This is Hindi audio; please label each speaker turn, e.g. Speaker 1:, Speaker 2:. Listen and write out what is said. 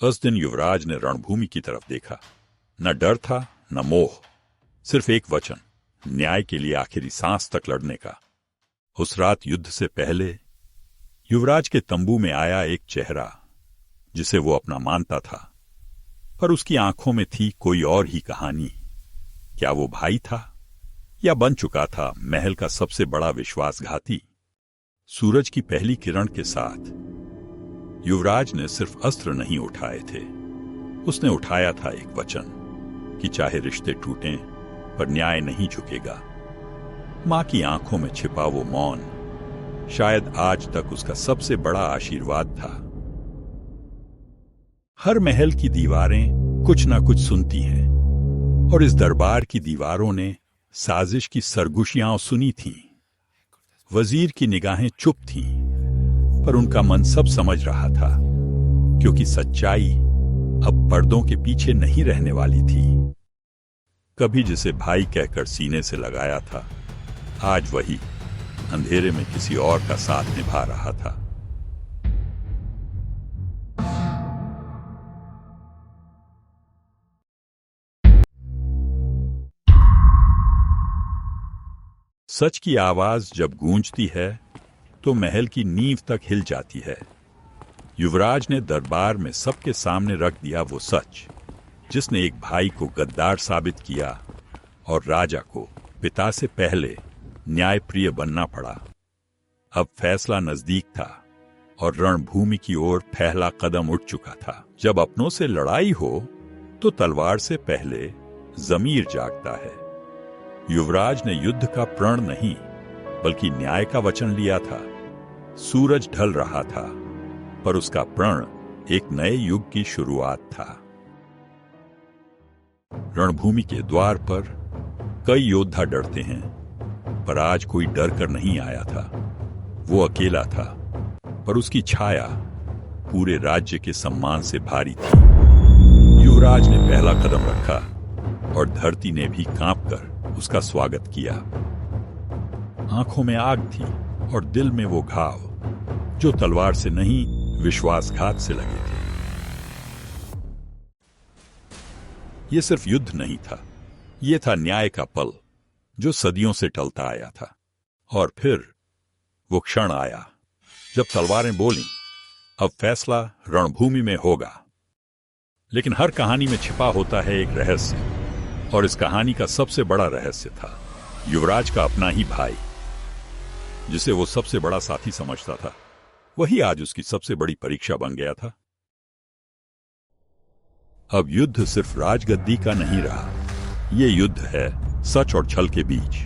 Speaker 1: उस दिन युवराज ने रणभूमि की तरफ देखा। न डर था न मोह, सिर्फ एक वचन, न्याय के लिए आखिरी सांस तक लड़ने का। उस रात युद्ध से पहले युवराज के तंबू में आया एक चेहरा जिसे वो अपना मानता था, पर उसकी आंखों में थी कोई और ही कहानी। क्या वो भाई था या बन चुका था महल का सबसे बड़ा विश्वासघाती? सूरज की पहली किरण के साथ युवराज ने सिर्फ अस्त्र नहीं उठाए थे, उसने उठाया था एक वचन कि चाहे रिश्ते टूटें पर न्याय नहीं झुकेगा। मां की आंखों में छिपा वो मौन शायद आज तक उसका सबसे बड़ा आशीर्वाद था। हर महल की दीवारें कुछ ना कुछ सुनती हैं, और इस दरबार की दीवारों ने साजिश की सरगुशियां सुनी थीं। वजीर की निगाहें चुप थीं, पर उनका मन सब समझ रहा था, क्योंकि सच्चाई अब पर्दों के पीछे नहीं रहने वाली थी। कभी जिसे भाई कहकर सीने से लगाया था, आज वही अंधेरे में किसी और का साथ निभा रहा था। सच की आवाज जब गूंजती है तो महल की नींव तक हिल जाती है। युवराज ने दरबार में सबके सामने रख दिया वो सच, जिसने एक भाई को गद्दार साबित किया और राजा को पिता से पहले न्यायप्रिय बनना पड़ा। अब फैसला नजदीक था और रणभूमि की ओर पहला कदम उठ चुका था। जब अपनों से लड़ाई हो तो तलवार से पहले जमीर जागता है। युवराज ने युद्ध का प्रण नहीं बल्कि न्याय का वचन लिया था। सूरज ढल रहा था, पर उसका प्रण एक नए युग की शुरुआत था। रणभूमि के द्वार पर कई योद्धा डरते हैं, पर आज कोई डर कर नहीं आया था। वो अकेला था, पर उसकी छाया पूरे राज्य के सम्मान से भारी थी। युवराज ने पहला कदम रखा और धरती ने भी कांपकर उसका स्वागत किया। आंखों में आग थी और दिल में वो घाव जो तलवार से नहीं विश्वासघात से लगे थे। ये सिर्फ युद्ध नहीं था, ये था न्याय का पल जो सदियों से टलता आया था। और फिर वो क्षण आया जब तलवारें बोलीं, अब फैसला रणभूमि में होगा। लेकिन हर कहानी में छिपा होता है एक रहस्य, और इस कहानी का सबसे बड़ा रहस्य था युवराज का अपना ही भाई, जिसे वो सबसे बड़ा साथी समझता था। वही आज उसकी सबसे बड़ी परीक्षा बन गया था। अब युद्ध सिर्फ राजगद्दी का नहीं रहा, ये युद्ध है सच और छल के बीच।